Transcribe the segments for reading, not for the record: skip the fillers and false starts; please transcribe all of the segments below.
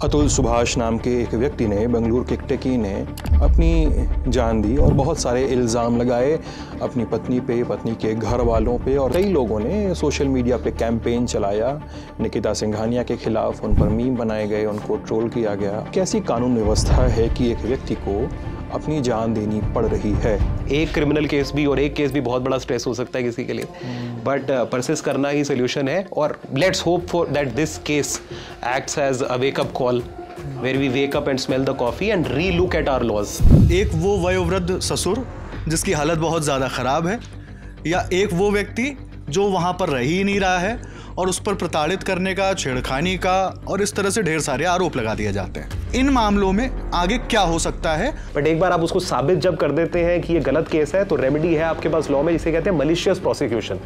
अतुल सुभाष नाम के एक व्यक्ति ने बेंगलुरु के एक टेकी ने अपनी जान दी और बहुत सारे इल्ज़ाम लगाए अपनी पत्नी पे, पत्नी के घर वालों पे, और कई लोगों ने सोशल मीडिया पे कैंपेन चलाया निकिता सिंघानिया के खिलाफ, उन पर मीम बनाए गए, उनको ट्रोल किया गया। कैसी कानून व्यवस्था है कि एक व्यक्ति को अपनी जान देनी पड़ रही है? एक क्रिमिनल केस भी और एक केस भी बहुत बड़ा स्ट्रेस हो सकता है किसी के लिए, बट परसिस्ट करना ही सोल्यूशन है। और let's hope for that this case acts as a wake up call where we wake up and smell the coffee and re-look at our laws. एक वो वयोवृद्ध ससुर जिसकी हालत बहुत ज़्यादा ख़राब है, या एक वो व्यक्ति जो वहाँ पर रह ही नहीं रहा है और उस पर प्रताड़ित करने का, छेड़खानी का और इस तरह से ढेर सारे आरोप लगा दिए जाते हैं। इन मामलों में आगे क्या हो सकता है? बट एक बार आप उसको साबित जब कर देते हैं कि ये गलत केस है, तो रेमेडी है आपके पास लॉ में, जिसे कहते हैं मलिशियस प्रोसिक्यूशन।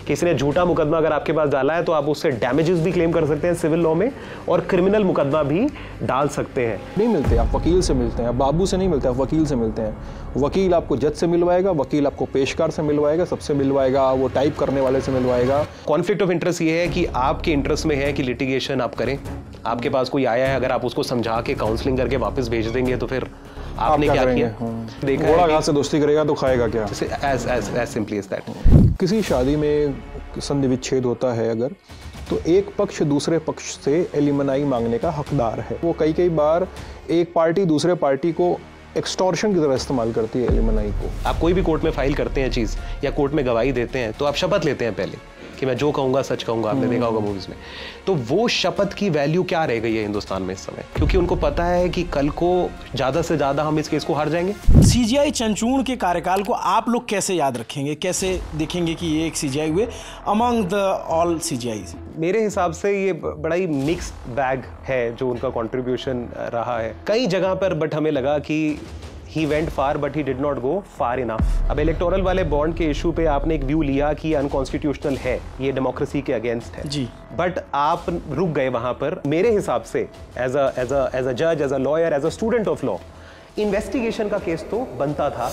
किसी ने झूठा मुकदमा अगर आपके पास डाला है तो आप उससे डैमेजेस भी क्लेम कर सकते हैं सिविल लॉ में, और क्रिमिनल मुकदमा भी डाल सकते हैं। नहीं मिलते, आप वकील से मिलते हैं, आप बाबू से नहीं मिलते, आप वकील से मिलते हैं। वकील आपको जज से मिलवाएगा, वकील आपको पेशकार से मिलवाएगा, सबसे मिलवाएगा, वो टाइप करने वाले से मिलवाएगा। कॉन्फ्लिक्ट ऑफ इंटरेस्ट ये है कि आपके इंटरेस्ट में है कि लिटिगेशन आप करें। आपके पास कोई आया है, अगर आप उसको समझा के काउंसलिंग करके वापस भेज देंगे तो फिर आपने क्या किया? देखा घोड़ा घास से दोस्ती करेगा तो खाएगा क्या? as simply as that। किसी शादी में संधि विच्छेद होता है अगर, तो एक पक्ष दूसरे पक्ष से एलिमनाई मांगने का हकदार है। वो कई बार एक पार्टी दूसरे पार्टी को एक्सटॉर्शन की तरह इस्तेमाल करती है एलिमनाई को। आप कोई भी कोर्ट में फाइल करते हैं चीज़ या कोर्ट में गवाही देते हैं तो आप शपथ लेते हैं पहले कि मैं जो कहूँगा सच कहूँगा। आपने देखा होगा मूवीज में। तो वो शपथ की वैल्यू क्या रह गई है हिंदुस्तान में इस समय, क्योंकि उनको पता है कि कल को ज़्यादा से ज़्यादा हम इस केस को हार जाएंगे। सीजीआई चंचूड़ के कार्यकाल को आप लोग कैसे याद रखेंगे, कैसे देखेंगे कि ये एक सीजीआई हुए अमंग द ऑल सीजीआईज? मेरे हिसाब से ये बड़ा ही मिक्स्ड बैग है जो उनका कंट्रीब्यूशन रहा है कई जगह पर, बट हमें लगा कि he went far but he did not go far enough। अब इलेक्टोरल वाले बॉन्ड के इशू पे आपने एक व्यू लिया कि अनकॉन्स्टिट्यूशनल है, ये डेमोक्रेसी के अगेंस्ट है जी, बट आप रुक गए वहां पर। मेरे हिसाब से एज अ जज, as a lawyer, as a student of law, investigation का केस तो बनता था।